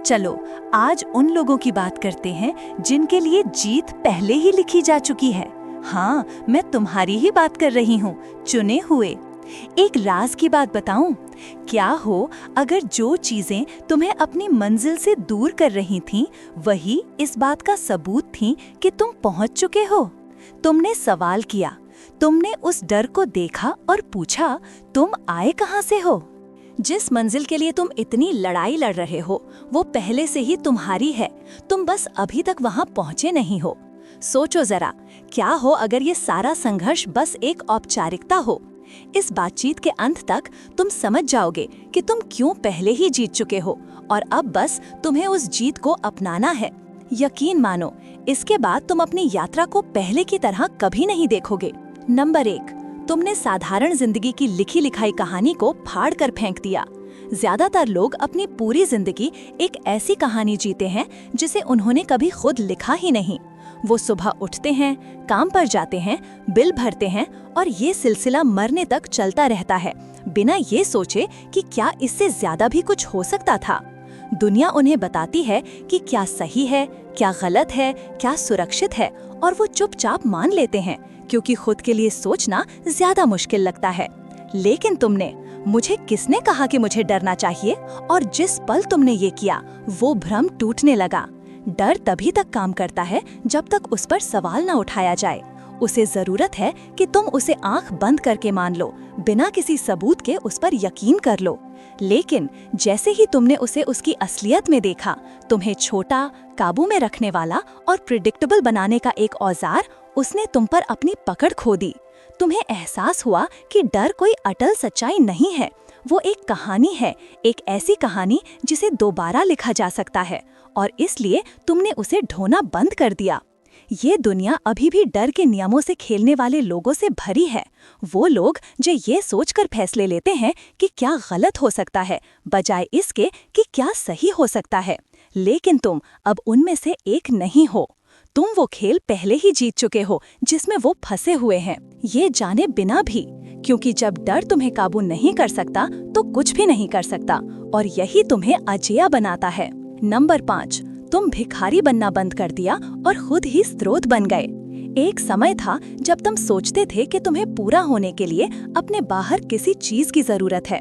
चलो आज उन लोगों की बात करते हैं जिनके लिए जीत पहले ही लिखी जा चुकी है। हाँ, मैं तुम्हारी ही बात कर रही हूँ, चुने हुए। एक राज की बात बताऊं? क्या हो अगर जो चीजें तुम्हें अपनी मंजिल से दूर कर रही थीं, वही इस बात का सबूत थीं कि तुम पहुंच चुके हो। तुमने सवाल किया, तुमने उस डर को देखा और पूछा, तुम आए कहां से हो? जिस मंजिल के लिए तुम इतनी लड़ाई लड़ रहे हो, वो पहले से ही तुम्हारी है, तुम बस अभी तक वहां पहुंचे नहीं हो। सोचो जरा, क्या हो अगर ये सारा संघर्ष बस एक औपचारिकता हो? इस बातचीत के अंत तक तुम समझ जाओगे कि तुम क्यों पहले ही जीत चुके हो और अब बस तुम्हें उस जीत को अपनाना है। यकीन मानो, इसके बाद तुम अपनी यात्रा को पहले की तरह कभी नहीं देखोगे। नंबर 1, तुमने साधारण जिंदगी की लिखी लिखाई कहानी को फाड़ कर फेंक दिया। ज्यादातर लोग अपनी पूरी जिंदगी एक ऐसी कहानी जीते हैं जिसे उन्होंने कभी खुद लिखा ही नहीं। वो सुबह उठते हैं, काम पर जाते हैं, बिल भरते हैं और ये सिलसिला मरने तक चलता रहता है, बिना ये सोचे कि क्या इससे ज्यादा भी कुछ हो सकता था। दुनिया उन्हें बताती है कि क्या सही है, क्या गलत है, क्या सुरक्षित है, और वो चुपचाप मान लेते हैं क्योंकि खुद के लिए सोचना ज्यादा मुश्किल लगता है। लेकिन तुमने, मुझे किसने कहा कि मुझे डरना चाहिए? और जिस पल तुमने ये किया, वो भ्रम टूटने लगा। डर तभी तक काम करता है जब तक उस पर सवाल न उठाया जाए। उसे जरूरत है कि तुम उसे आंख बंद करके मान लो, बिना किसी सबूत के उस पर यकीन कर लो। लेकिन जैसे ही तुमने उसे उसकी असलियत में देखा, तुम्हें छोटा, काबू में रखने वाला और प्रिडिक्टेबल बनाने का एक औजार, उसने तुम पर अपनी पकड़ खो दी। तुम्हें एहसास हुआ कि डर कोई अटल सच्चाई नहीं है, वो एक कहानी है, एक ऐसी कहानी जिसे दोबारा लिखा जा सकता है, और इसलिए तुमने उसे ढोना बंद कर दिया। ये दुनिया अभी भी डर के नियमों से खेलने वाले लोगों से भरी है। वो लोग जो ये सोचकर फैसले लेते हैं कि क्या गलत हो सकता है, बजाय इसके कि क्या सही हो सकता है। लेकिन तुम अब उनमें से एक नहीं हो। तुम वो खेल पहले ही जीत चुके हो जिसमें वो फंसे हुए हैं, ये जाने बिना भी, क्योंकि जब डर तुम्हें काबू नहीं कर सकता तो कुछ भी नहीं कर सकता, और यही तुम्हें अजेय बनाता है। नंबर 5, तुम भिखारी बनना बंद कर दिया और खुद ही स्रोत बन गए। एक समय था जब तुम सोचते थे कि तुम्हें पूरा होने के लिए अपने बाहर किसी चीज की जरूरत है।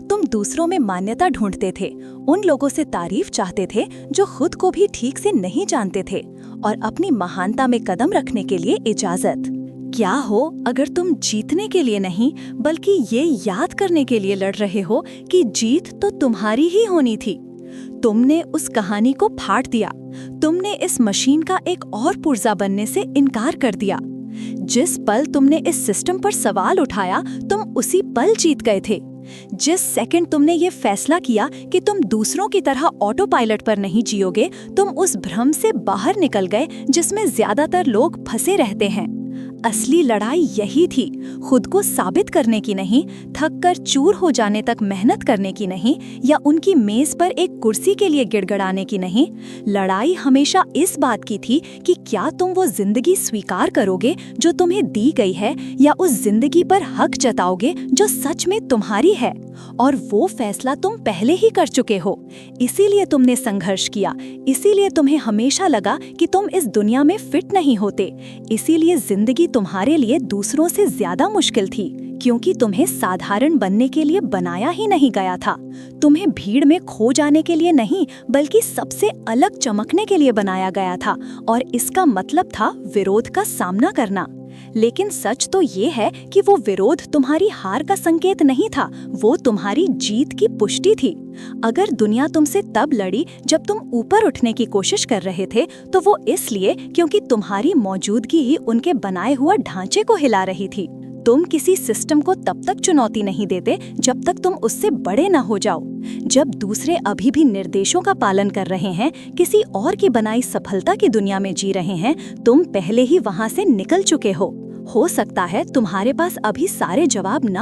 तुम दूसरों में मान्यता ढूंढते थे, उन लोगों से तारीफ चाहते थे जो खुद को भी ठीक से नहीं जानते थे, और अपनी महानता में कदम रखने के लिए इजाजत। क्या हो अगर तुम जीतने के लिए नहीं, बल्कि ये याद करने के लिए लड़ रहे हो कि जीत तो तुम्हारी ही होनी थी। तुमने उस कहानी को फाड़ दिया। तुमने इस मशीन का एक और पुर्जा बनने से इनकार कर दिया। जिस पल तुमने इस सिस्टम पर सवाल उठाया, तुम उसी पल जीत गए थे। जिस सेकंड तुमने ये फैसला किया कि तुम दूसरों की तरह ऑटो पायलट पर नहीं जियोगे, तुम उस भ्रम से बाहर निकल गए जिसमें ज्यादातर लोग फंसे रहते हैं। असली लड़ाई यही थी, खुद को साबित करने की नहीं, थक कर चूर हो जाने तक मेहनत करने की नहीं, या उनकी मेज पर एक कुर्सी के लिए गिड़गिड़ाने की नहीं। लड़ाई हमेशा इस बात की थी कि क्या तुम वो जिंदगी स्वीकार करोगे जो तुम्हें दी गई है, या उस जिंदगी पर हक जताओगे जो सच में तुम्हारी है। और वो फैसला तुम पहले ही कर चुके हो। इसीलिए तुमने संघर्ष किया, इसीलिए तुम्हें हमेशा लगा कि तुम इस दुनिया में फिट नहीं होते, इसीलिए जिंदगी तुम्हारे लिए दूसरों से ज्यादा मुश्किल थी, क्योंकि तुम्हें साधारण बनने के लिए बनाया ही नहीं गया था। तुम्हें भीड़ में खो जाने के लिए नहीं, बल्कि सबसे अलग चमकने के लिए बनाया गया था, और इसका मतलब था विरोध का सामना करना। लेकिन सच तो ये है कि वो विरोध तुम्हारी हार का संकेत नहीं था, वो तुम्हारी जीत की पुष्टि थी। अगर दुनिया तुमसे तब लड़ी जब तुम ऊपर उठने की कोशिश कर रहे थे, तो वो इसलिए क्योंकि तुम्हारी मौजूदगी ही उनके बनाए हुआ ढांचे को हिला रही थी। तुम किसी सिस्टम को तब तक चुनौती नहीं देते जब तक तुम उससे बड़े न हो जाओ। जब दूसरे अभी भी निर्देशों का पालन कर रहे हैं, किसी और की बनाई सफलता की दुनिया में जी रहे हैं, तुम पहले ही वहां से निकल चुके हो। हो सकता है तुम्हारे पास अभी सारे जवाब न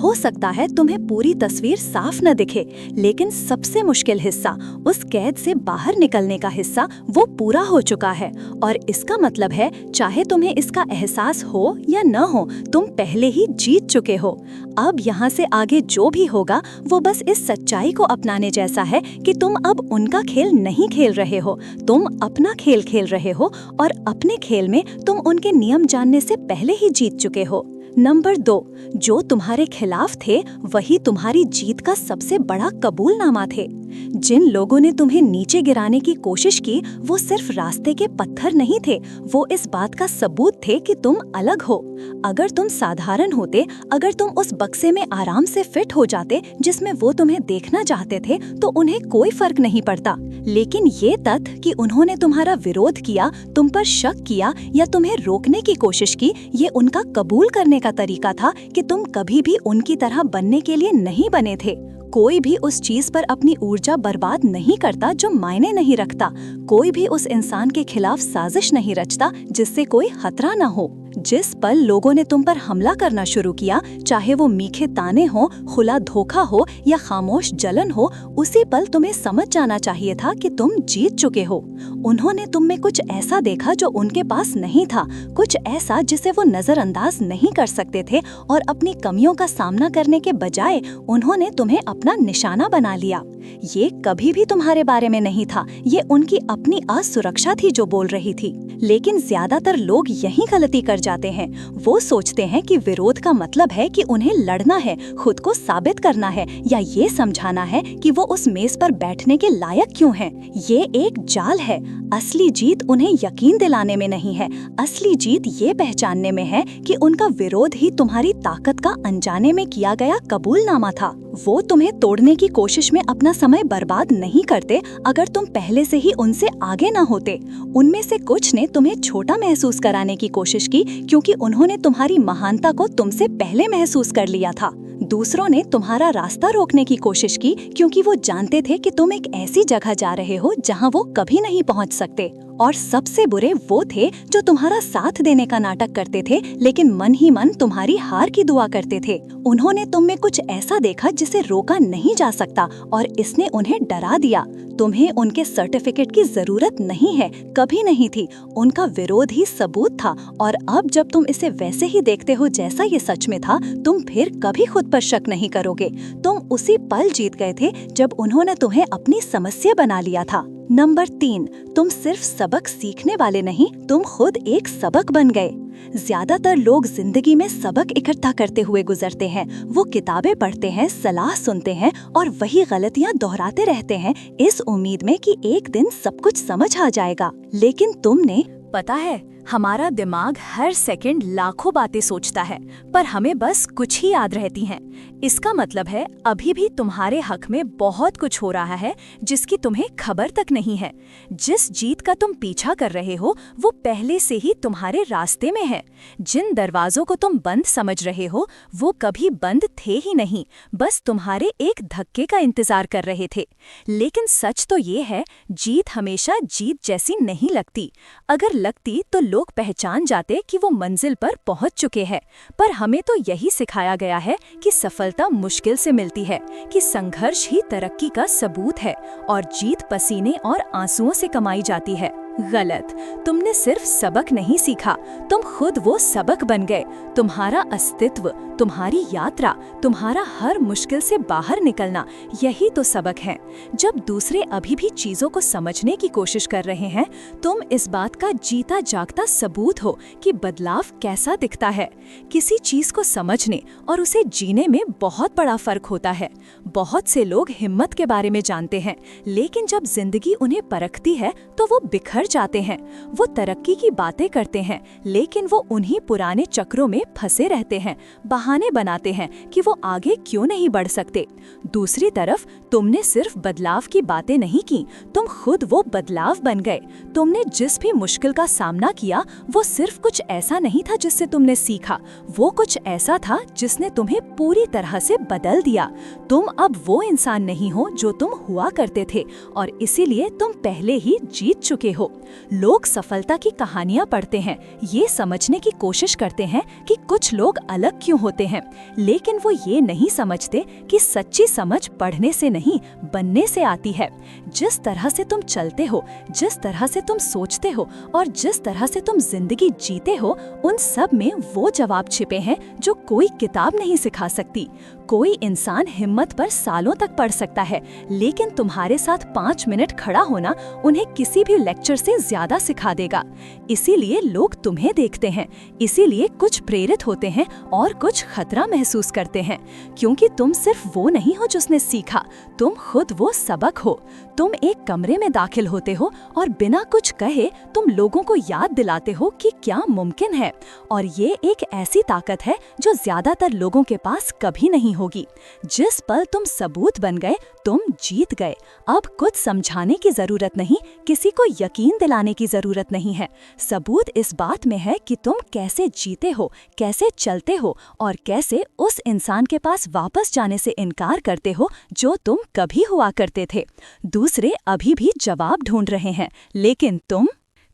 हो सकता है तुम्हें पूरी तस्वीर साफ न दिखे, लेकिन सबसे मुश्किल हिस्सा, उस कैद से बाहर निकलने का हिस्सा, वो पूरा हो चुका है। और इसका मतलब है, चाहे तुम्हें इसका एहसास हो या न हो, तुम पहले ही जीत चुके हो। अब यहाँ से आगे जो भी होगा वो बस इस सच्चाई को अपनाने जैसा है कि तुम अब उनका खेल नहीं खेल रहे हो, तुम अपना खेल खेल रहे हो, और अपने खेल में तुम उनके नियम जानने से पहले ही जीत चुके हो। नंबर 2, जो तुम्हारे खिलाफ थे वही तुम्हारी जीत का सबसे बड़ा कबूलनामा थे। जिन लोगों ने तुम्हें नीचे गिराने की कोशिश की, वो सिर्फ रास्ते के पत्थर नहीं थे, वो इस बात का सबूत थे कि तुम अलग हो। अगर तुम साधारण होते, अगर तुम उस बक्से में आराम से फिट हो जाते जिसमें वो तुम्हें देखना चाहते थे, तो उन्हें कोई फर्क नहीं पड़ता। लेकिन ये तथ्य कि उन्होंने तुम्हारा विरोध किया, तुम पर शक किया या तुम्हें रोकने की कोशिश की, ये उनका कबूल करने का तरीका था कि तुम कभी भी उनकी तरह बनने के लिए नहीं बने थे। कोई भी उस चीज पर अपनी ऊर्जा बर्बाद नहीं करता जो मायने नहीं रखता। कोई भी उस इंसान के खिलाफ साजिश नहीं रचता जिससे कोई खतरा न हो। जिस पल लोगों ने तुम पर हमला करना शुरू किया, चाहे वो मीठे ताने हो, खुला धोखा हो या खामोश जलन हो, उसी पल तुम्हें समझ जाना चाहिए था कि तुम जीत चुके हो। उन्होंने तुम में कुछ ऐसा देखा जो उनके पास नहीं था, कुछ ऐसा जिसे वो नजरअंदाज नहीं कर सकते थे, और अपनी कमियों का सामना करने के बजाय उन्होंने तुम्हें अपना निशाना बना लिया। ये कभी भी तुम्हारे बारे में नहीं था, ये उनकी अपनी असुरक्षा थी जो बोल रही थी। लेकिन ज्यादातर लोग यही गलती कर जाते हैं। वो सोचते हैं कि विरोध का मतलब है कि उन्हें लड़ना है, खुद को साबित करना है, या ये समझाना है कि वो उस मेज पर बैठने के लायक क्यों हैं। ये एक जाल है। असली जीत उन्हें यकीन दिलाने में नहीं है, असली जीत ये पहचानने में है कि उनका विरोध ही तुम्हारी ताकत का अनजाने में किया गया कबूलनामा था। वो तुम्हें तोड़ने की कोशिश में अपना समय बर्बाद नहीं करते अगर तुम पहले से ही उनसे आगे न होते। उनमें से कुछ ने तुम्हें छोटा महसूस कराने की कोशिश की क्योंकि उन्होंने तुम्हारी महानता को तुमसे पहले महसूस कर लिया था। दूसरों ने तुम्हारा रास्ता रोकने की कोशिश की क्योंकि वो जानते थे कि तुम एक ऐसी जगह जा रहे हो जहां वो कभी नहीं पहुंच सकते। और सबसे बुरे वो थे जो तुम्हारा साथ देने का नाटक करते थे, लेकिन मन ही मन तुम्हारी हार की दुआ करते थे। उन्होंने तुम में कुछ ऐसा देखा जिसे रोका नहीं जा सकता, और इसने उन्हें डरा दिया। तुम्हें उनके सर्टिफिकेट की जरूरत नहीं है, कभी नहीं थी। उनका विरोध ही सबूत था, और अब जब तुम इसे वैसे ही देखते हो जैसा ये सच में था, तुम फिर कभी खुद पर शक नहीं करोगे। तुम उसी पल जीत गए थे जब उन्होंने तुम्हें अपनी समस्या बना लिया था। नंबर 3, तुम सिर्फ सबक सीखने वाले नहीं, तुम खुद एक सबक बन गए। ज्यादातर लोग जिंदगी में सबक इकट्ठा करते हुए गुजरते हैं। वो किताबें पढ़ते हैं, सलाह सुनते हैं और वही गलतियां दोहराते रहते हैं, इस उम्मीद में कि एक दिन सब कुछ समझ आ जाएगा। लेकिन तुमने, पता है, हमारा दिमाग हर सेकंड लाखों बातें सोचता है, पर हमें बस कुछ ही याद रहती हैं। इसका मतलब है अभी भी तुम्हारे हक में बहुत कुछ हो रहा है जिसकी तुम्हें खबर तक नहीं है। जिस जीत का तुम पीछा कर रहे हो वो पहले से ही तुम्हारे रास्ते में है। जिन दरवाजों को तुम बंद समझ रहे हो वो कभी बंद थे ही नहीं, बस तुम्हारे एक धक्के का इंतजार कर रहे थे। लेकिन सच तो ये है, जीत हमेशा जीत जैसी नहीं लगती। अगर लगती तो लोग पहचान जाते कि वो मंजिल पर पहुंच चुके हैं। पर हमें तो यही सिखाया गया है कि सफलता मुश्किल से मिलती है, कि संघर्ष ही तरक्की का सबूत है, और जीत पसीने और आंसुओं से कमाई जाती है। गलत। तुमने सिर्फ सबक नहीं सीखा, तुम खुद वो सबक बन गए। तुम्हारा अस्तित्व, तुम्हारी यात्रा, तुम्हारा हर मुश्किल से बाहर निकलना, यही तो सबक है। जब दूसरे अभी भी चीजों को समझने की कोशिश कर रहे हैं, तुम इस बात का जीता जागता सबूत हो कि बदलाव कैसा दिखता है। किसी चीज को समझने और उसे जीने में बहुत बड़ा फर्क होता है। बहुत से लोग हिम्मत के बारे में जानते हैं, लेकिन जब जिंदगी उन्हें परखती है तो वो बिखर जाते हैं। वो तरक्की की बातें करते हैं, लेकिन वो उन्हीं पुराने चक्रों में फंसे रहते हैं, बहाने बनाते हैं कि वो आगे क्यों नहीं बढ़ सकते। दूसरी तरफ तुमने सिर्फ बदलाव की बातें नहीं की, तुम खुद वो बदलाव बन गए। तुमने जिस भी मुश्किल का सामना किया वो सिर्फ कुछ ऐसा नहीं था जिससे तुमने सीखा, वो कुछ ऐसा था जिसने तुम्हें पूरी तरह से बदल दिया। तुम अब वो इंसान नहीं हो जो तुम हुआ करते थे, और इसीलिए तुम पहले ही जीत चुके हो। लोग सफलता की कहानियां पढ़ते हैं, ये समझने की कोशिश करते हैं कि कुछ लोग अलग क्यों होते हैं, लेकिन वो ये नहीं समझते कि सच्ची समझ पढ़ने से नहीं, बनने से आती है। जिस तरह से तुम चलते हो, जिस तरह से तुम सोचते हो और जिस तरह से तुम जिंदगी जीते हो, उन सब में वो जवाब छिपे हैं जो कोई किताब नहीं सिखा सकती। कोई इंसान हिम्मत पर सालों तक पढ़ सकता है, लेकिन तुम्हारे साथ 5 मिनट खड़ा होना उन्हें किसी भी लेक्चर से ज्यादा सिखा देगा। इसीलिए लोग तुम्हें देखते हैं, इसीलिए कुछ प्रेरित होते हैं और कुछ खतरा महसूस करते हैं, क्योंकि तुम सिर्फ वो नहीं हो जिसने सीखा, तुम खुद वो सबक हो। तुम एक कमरे में दाखिल होते हो और बिना कुछ कहे तुम लोगों को याद दिलाते हो कि क्या मुमकिन है, और ये एक ऐसी ताकत है जो ज्यादातर लोगों के पास कभी नहीं होगी। जिस पल तुम सबूत बन गए, तुम जीत गए। अब कुछ समझाने की जरूरत नहीं, किसी को यकीन दिलाने की जरूरत नहीं है। सबूत इस बात में है कि तुम कैसे जीते हो, कैसे चलते हो और कैसे उस इंसान के पास वापस जाने से इनकार करते हो जो तुम कभी हुआ करते थे। दूसरे अभी भी जवाब ढूंढ रहे हैं, लेकिन तुम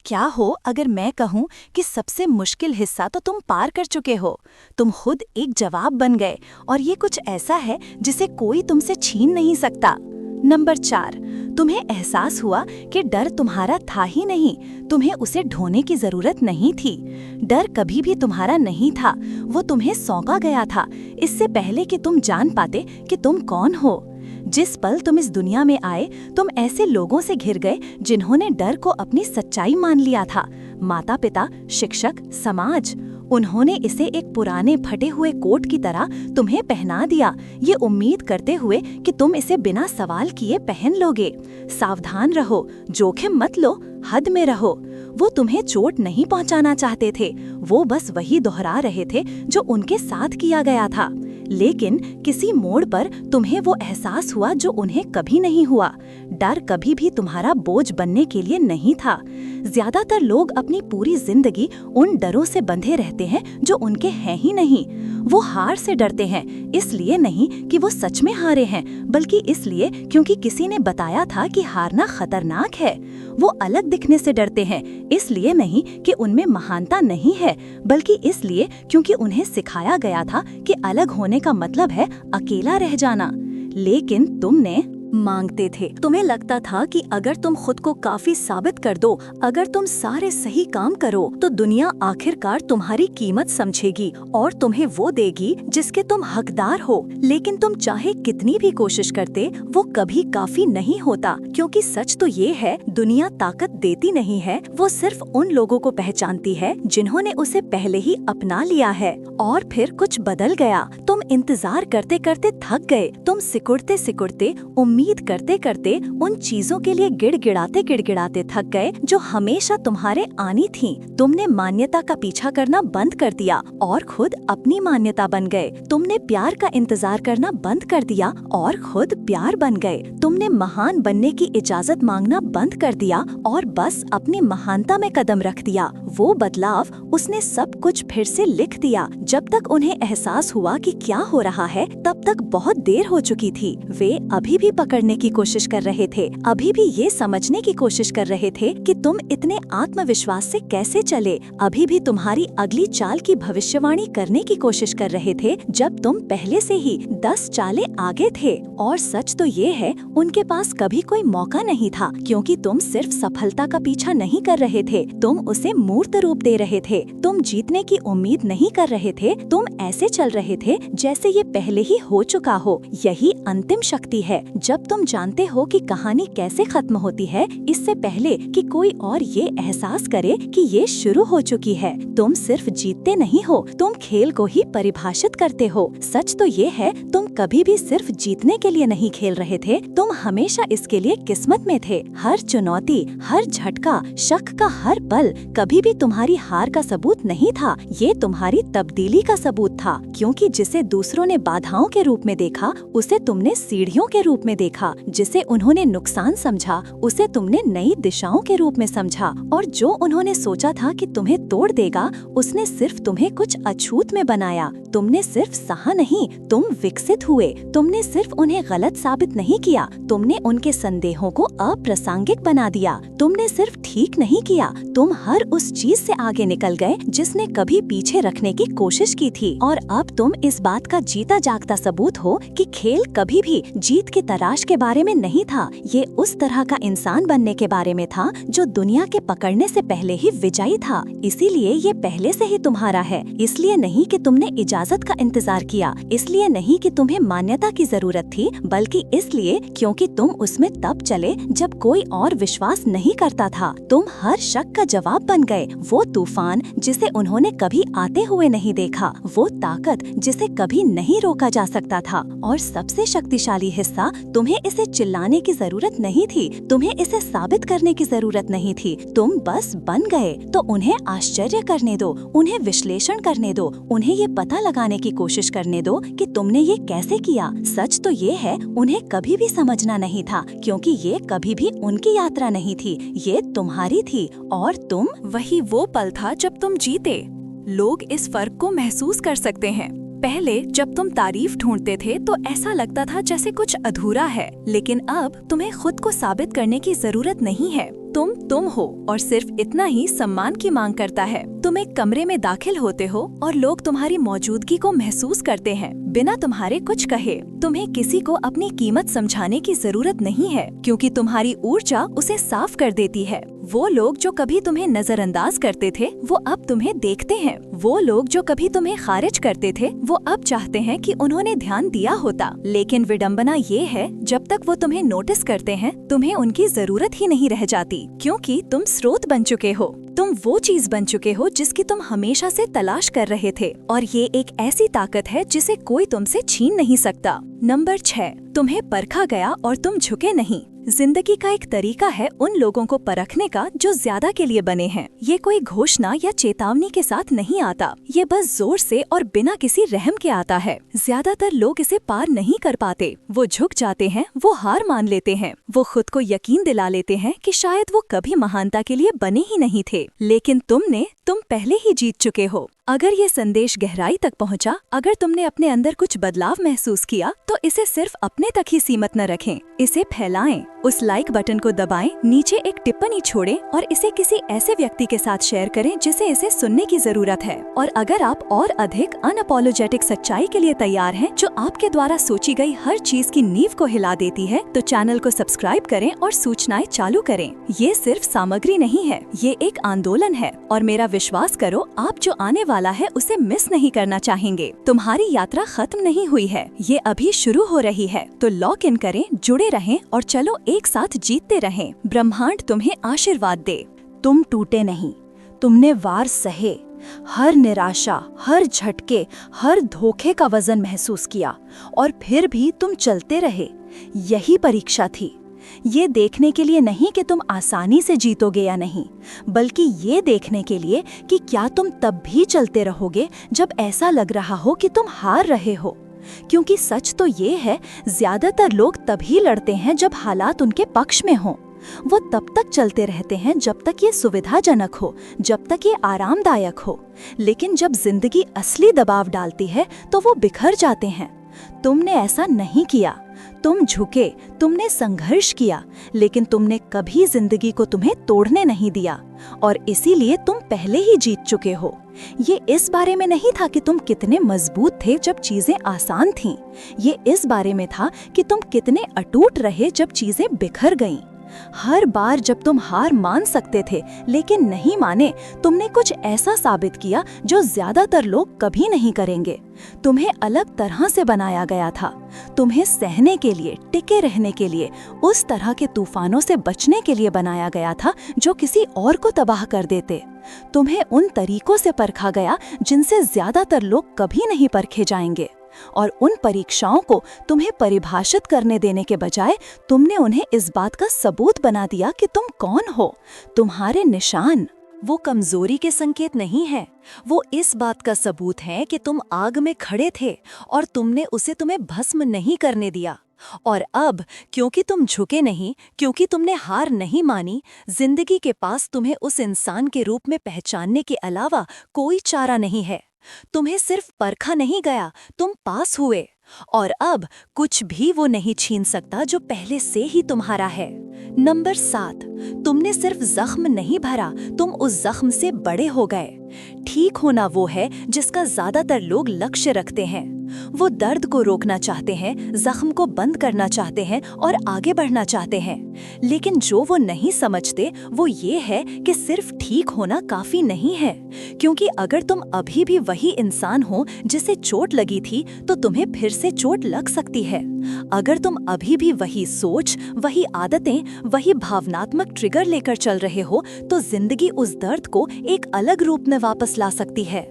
क्या हो अगर मैं कहूं कि सबसे मुश्किल हिस्सा तो तुम पार कर चुके हो। तुम खुद एक जवाब बन गए, और ये कुछ ऐसा है जिसे कोई तुमसे छीन नहीं सकता। नंबर 4, तुम्हें एहसास हुआ कि डर तुम्हारा था ही नहीं, तुम्हें उसे ढोने की जरूरत नहीं थी। डर कभी भी तुम्हारा नहीं था, वो तुम्हें सौंपा गया था, इससे पहले कि तुम जान पाते कि तुम कौन हो। जिस पल तुम इस दुनिया में आए, तुम ऐसे लोगों से घिर गए जिन्होंने डर को अपनी सच्चाई मान लिया था। माता पिता, शिक्षक, समाज, उन्होंने इसे एक पुराने फटे हुए कोट की तरह तुम्हें पहना दिया, ये उम्मीद करते हुए कि तुम इसे बिना सवाल किए पहन लोगे। सावधान रहो, जोखिम मत लो, हद में रहो। वो तुम्हें चोट नहीं पहुंचाना चाहते थे, वो बस वही दोहरा रहे थे जो उनके साथ किया गया था। लेकिन किसी मोड़ पर तुम्हें वो एहसास हुआ जो उन्हें कभी नहीं हुआ। डर कभी भी तुम्हारा बोझ बनने के लिए नहीं था। ज्यादातर लोग अपनी पूरी जिंदगी उन डरों से बंधे रहते हैं जो उनके हैं ही नहीं। वो हार से डरते हैं, इसलिए नहीं कि वो सच में हारे हैं, बल्कि इसलिए क्योंकि किसी ने बताया था कि हारना खतरनाक है। वो अलग दिखने से डरते हैं, इसलिए नहीं कि उनमें महानता नहीं है, बल्कि इसलिए क्योंकि उन्हें सिखाया गया था कि अलग होने का मतलब है अकेला रह जाना। लेकिन तुमने मांगते थे, तुम्हें लगता था कि अगर तुम खुद को काफी साबित कर दो, अगर तुम सारे सही काम करो, तो दुनिया आखिरकार तुम्हारी कीमत समझेगी और तुम्हें वो देगी जिसके तुम हकदार हो। लेकिन तुम चाहे कितनी भी कोशिश करते, वो कभी काफी नहीं होता, क्योंकि सच तो ये है, दुनिया ताकत देती नहीं है, वो सिर्फ उन लोगों को पहचानती है जिन्होंने उसे पहले ही अपना लिया है। और फिर कुछ बदल गया, तुम इंतजार करते करते थक गए, तुम सिकुड़ते सिकुड़ते, उम्मीद करते करते उन चीजों के लिए गिड़गिड़ाते थक गए जो हमेशा तुम्हारे आनी थी। तुमने मान्यता का पीछा करना बंद कर दिया और खुद अपनी मान्यता बन गए। तुमने प्यार का इंतजार करना बंद कर दिया और खुद प्यार बन गए। तुमने महान बनने की इजाजत मांगना बंद कर दिया और बस अपनी महानता में कदम रख दिया। वो बदलाव उसने सब कुछ फिर से लिख दिया। जब तक उन्हें एहसास हुआ कि क्या हो रहा है, तब तक बहुत देर हो चुकी थी। वे अभी भी पकड़ने की कोशिश कर रहे थे, अभी भी ये समझने की कोशिश कर रहे थे कि तुम इतने आत्मविश्वास से कैसे चले, अभी भी तुम्हारी अगली चाल की भविष्यवाणी करने की कोशिश कर रहे थे, जब तुम पहले से ही 10 चालें आगे थे। और सच तो ये है, उनके पास कभी कोई मौका नहीं था, क्योंकि तुम सिर्फ सफलता का पीछा नहीं कर रहे थे, तुम उसे मूर्त रूप दे रहे थे। तुम जीतने की उम्मीद नहीं कर रहे थे, तुम ऐसे चल रहे थे जैसे ये पहले ही हो चुका हो। यही अंतिम शक्ति है। जब तुम जानते हो कि कहानी कैसे खत्म होती है, इससे पहले कि कोई और ये एहसास करे कि ये शुरू हो चुकी है। तुम सिर्फ जीतते नहीं हो, तुम खेल को ही परिभाषित करते हो। सच तो ये है, तुम कभी भी सिर्फ जीतने के लिए नहीं खेल रहे थे, तुम हमेशा इसके लिए किस्मत में थे। हर चुनौती, हर झटका, शक का हर पल कभी भी तुम्हारी हार का सबूत नहीं था, ये तुम्हारी तब्दीली तब्दीली का सबूत था, क्योंकि जिसे दूसरों ने बाधाओं के रूप में देखा उसे तुमने सीढ़ियों के रूप में देखा, जिसे उन्होंने नुकसान समझा उसे तुमने नई दिशाओं के रूप में समझा, और जो उन्होंने सोचा था कि तुम्हें तोड़ देगा उसने सिर्फ तुम्हें कुछ अछूत में बनाया। तुमने सिर्फ सहा नहीं, तुम विकसित हुए। तुमने सिर्फ उन्हें गलत साबित नहीं किया, तुमने उनके संदेहों को अप्रासंगिक बना दिया। तुमने सिर्फ ठीक नहीं किया, तुम हर उस चीज से आगे निकल गए जिसने कभी पीछे रखने की कोशिश की थी। और अब तुम इस बात का जीता जागता सबूत हो कि खेल कभी भी जीत की तलाश के बारे में नहीं था। ये उस तरह का इंसान बनने के बारे में था जो दुनिया के पकड़ने से पहले ही विजयी था। इसीलिए ये पहले से ही तुम्हारा है। इसलिए नहीं कि तुमने इजाजत का इंतजार किया, इसलिए नहीं कि तुम्हें मान्यता की जरूरत थी, बल्कि इसलिए क्योंकि तुम उसमें तब चले जब कोई और विश्वास नहीं करता था। तुम हर शक का जवाब बन गए। वो तूफान जिसे उन्होंने कभी आते हुए नहीं देखा, वो ताकत जिसे कभी नहीं रोका जा सकता था। और सबसे शक्तिशाली हिस्सा, तुम्हें इसे चिल्लाने की जरूरत नहीं थी, तुम्हें इसे साबित करने की जरूरत नहीं थी। तुम बस बन गए। तो उन्हें आश्चर्य करने दो, उन्हें विश्लेषण करने दो, उन्हें ये पता लगाने की कोशिश करने दो कि तुमने ये कैसे किया। सच तो ये है, उन्हें कभी भी समझना नहीं था, क्योंकि ये कभी भी उनकी यात्रा नहीं थी, ये तुम्हारी थी। और तुम, वही वो पल था जब तुम जीते। लोग इस फर्क को महसूस कर सकते हैं। पहले जब तुम तारीफ ढूंढते थे तो ऐसा लगता था जैसे कुछ अधूरा है, लेकिन अब तुम्हें खुद को साबित करने की जरूरत नहीं है। तुम हो और सिर्फ इतना ही सम्मान की मांग करता है। तुम एक कमरे में दाखिल होते हो और लोग तुम्हारी मौजूदगी को महसूस करते हैं बिना तुम्हारे कुछ कहे। तुम्हें किसी को अपनी कीमत समझाने की जरूरत नहीं है, क्योंकि तुम्हारी ऊर्जा उसे साफ कर देती है। वो लोग जो कभी तुम्हें नजरअंदाज करते थे वो अब तुम्हें देखते हैं। वो लोग जो कभी तुम्हें खारिज करते थे वो अब चाहते हैं कि उन्होंने ध्यान दिया होता। लेकिन विडंबना ये है, जब तक वो तुम्हें नोटिस करते हैं तुम्हें उनकी जरूरत ही नहीं रह जाती, क्योंकि तुम स्रोत बन चुके हो। तुम वो चीज बन चुके हो जिसकी तुम हमेशा से तलाश कर रहे थे, और ये एक ऐसी ताकत है जिसे कोई तुमसे छीन नहीं सकता। नंबर 6, तुम्हें परखा गया और तुम झुके नहीं। जिंदगी का एक तरीका है उन लोगों को परखने का जो ज्यादा के लिए बने हैं। ये कोई घोषणा या चेतावनी के साथ नहीं आता, ये बस जोर से और बिना किसी रहम के आता है। ज्यादातर लोग इसे पार नहीं कर पाते। वो झुक जाते हैं, वो हार मान लेते हैं, वो खुद को यकीन दिला लेते हैं कि शायद वो कभी महानता के लिए बने ही नहीं थे। लेकिन तुम पहले ही जीत चुके हो। अगर ये संदेश गहराई तक पहुंचा, अगर तुमने अपने अंदर कुछ बदलाव महसूस किया, तो इसे सिर्फ अपने तक ही सीमित न रखें, इसे फैलाएं। उस लाइक बटन को दबाएं, नीचे एक टिप्पणी छोड़ें और इसे किसी ऐसे व्यक्ति के साथ शेयर करें जिसे इसे सुनने की जरूरत है। और अगर आप और अधिक अनअपोलोजेटिक सच्चाई के लिए तैयार हैं, जो आपके द्वारा सोची गई हर चीज की नींव को हिला देती है, तो चैनल को सब्सक्राइब करें और सूचनाएं चालू करें। ये सिर्फ सामग्री नहीं है, ये एक आंदोलन है, और मेरा विश्वास करो, आप जो आने वाला है उसे मिस नहीं करना चाहेंगे। तुम्हारी यात्रा खत्म नहीं हुई है, ये अभी शुरू हो रही है। तो लॉक इन करें, जुड़े रहें और चलो एक साथ जीतते रहें। ब्रह्मांड तुम्हें आशीर्वाद दे। तुम टूटे नहीं, तुमने वार सहे। हर निराशा, हर झटके, हर धोखे का वजन महसूस किया, और फिर भी तुम चलते रहे। यही परीक्षा थी, ये देखने के लिए नहीं कि तुम आसानी से जीतोगे या नहीं, बल्कि ये देखने के लिए कि क्या तुम तब भी चलते रहोगे जब ऐसा लग रहा हो कि तुम हार रहे हो। क्योंकि सच तो ये है, ज्यादातर लोग तभी लड़ते हैं जब हालात उनके पक्ष में हों। वो तब तक चलते रहते हैं जब तक ये सुविधाजनक हो, जब तक ये आरामदायक हो। लेकिन जब जिंदगी असली दबाव डालती है तो वो बिखर जाते हैं। तुमने ऐसा नहीं किया, तुम झुके, तुमने संघर्ष किया, लेकिन तुमने कभी जिंदगी को तुम्हें तोड़ने नहीं दिया, और इसीलिए तुम पहले ही जीत चुके हो। ये इस बारे में नहीं था कि तुम कितने मजबूत थे जब चीजें आसान थीं, ये इस बारे में था कि तुम कितने अटूट रहे जब चीजें बिखर गईं। हर बार जब तुम हार मान सकते थे लेकिन नहीं माने, तुमने कुछ ऐसा साबित किया जो ज्यादातर लोग कभी नहीं करेंगे। तुम्हें अलग तरह से बनाया गया था, तुम्हें सहने के लिए, टिके रहने के लिए, उस तरह के तूफानों से बचने के लिए बनाया गया था जो किसी और को तबाह कर देते। तुम्हें उन तरीकों से परखा गया जिनसे ज्यादातर लोग कभी नहीं परखे जाएंगे, और उन परीक्षाओं को तुम्हें परिभाषित करने देने के बजाय तुमने उन्हें इस बात का सबूत बना दिया कि तुम कौन हो। तुम्हारे निशान, वो कमजोरी के संकेत नहीं है। वो इस बात का सबूत है कि तुम आग में खड़े थे और तुमने उसे तुम्हें भस्म नहीं करने दिया। और अब क्योंकि तुम झुके नहीं, क्योंकि तुमने हार नहीं मानी, जिंदगी के पास तुम्हें उस इंसान के रूप में पहचानने के अलावा कोई चारा नहीं है। तुम्हें सिर्फ परखा नहीं गया, तुम पास हुए। और अब कुछ भी वो नहीं छीन सकता जो पहले से ही तुम्हारा है। नंबर 7, तुमने सिर्फ जख्म नहीं भरा, तुम उस जख्म से बड़े हो गए। ठीक होना वो है जिसका ज्यादातर लोग लक्ष्य रखते हैं। वो दर्द को रोकना चाहते हैं, जख्म को बंद करना चाहते हैं और आगे बढ़ना चाहते हैं। लेकिन जो वो नहीं समझते वो ये है कि सिर्फ ठीक होना काफी नहीं है, क्योंकि अगर तुम अभी भी वही इंसान हो जिसे चोट लगी थी तो तुम्हें फिर से चोट लग सकती है। अगर तुम अभी भी वही सोच, वही आदतें, वही भावनात्मक ट्रिगर लेकर चल रहे हो तो जिंदगी उस दर्द को एक अलग रूप में वापस ला सकती है।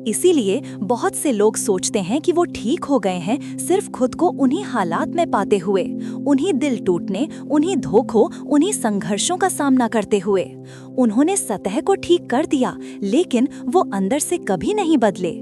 इसीलिए बहुत से लोग सोचते हैं कि वो ठीक हो गए हैं सिर्फ खुद को उन्हीं हालात में पाते हुए, उन्हीं दिल टूटने, उन्हीं धोखों, उन्हीं संघर्षों का सामना करते हुए। उन्होंने सतह को ठीक कर दिया लेकिन वो अंदर से कभी नहीं बदले।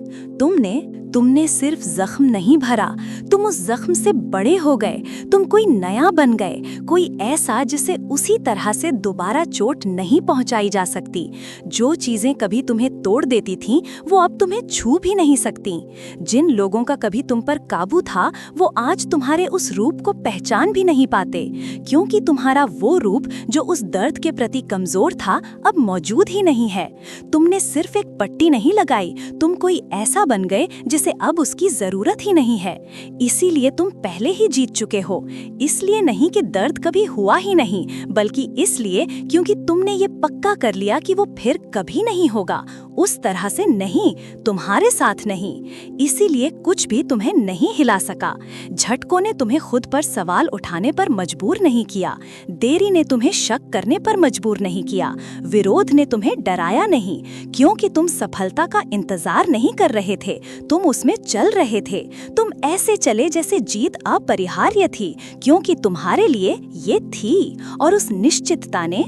तुमने सिर्फ जख्म नहीं भरा, तुम उस जख्म से बड़े हो गए। तुम कोई नया बन गए, कोई ऐसा जिसे उसी तरह से दोबारा चोट नहीं पहुंचाई जा सकती। जो चीजें कभी तुम्हें तोड़ देती थीं, वो अब तुम्हें छू भी नहीं सकती। जिन लोगों का कभी तुम पर काबू था, वो आज तुम्हारे उस रूप को पहचान भी नहीं पाते, क्योंकि तुम्हारा वो रूप जो उस दर्द के प्रति कमजोर था अब मौजूद ही नहीं है। तुमने सिर्फ एक पट्टी नहीं लगाई, तुम कोई ऐसा बन गए जिसे अब उसकी जरूरत ही नहीं है। इसीलिए तुम पहले ही जीत चुके हो। इसलिए नहीं कि दर्द कभी हुआ ही नहीं, बल्कि इसलिए क्योंकि तुमने ये पक्का कर लिया कि वो फिर कभी नहीं होगा। उस तरह से नहीं, तुम्हारे साथ नहीं। इसीलिए कुछ भी तुम्हें नहीं हिला सका। झटकों ने तुम्हें खुद पर सवाल उठाने पर मजबूर नहीं किया, देरी ने तुम्हें शक करने पर मजबूर नहीं किया, विरोध ने तुम्हें डराया नहीं, क्योंकि तुम सफलता का इंतजार नहीं कर रहे थे, तुम उसमें चल रहे थे। तुम ऐसे चले जैसे जीत अपरिहार्य थी, क्योंकि तुम्हारे लिए ये थी। और उस निश्चितता ने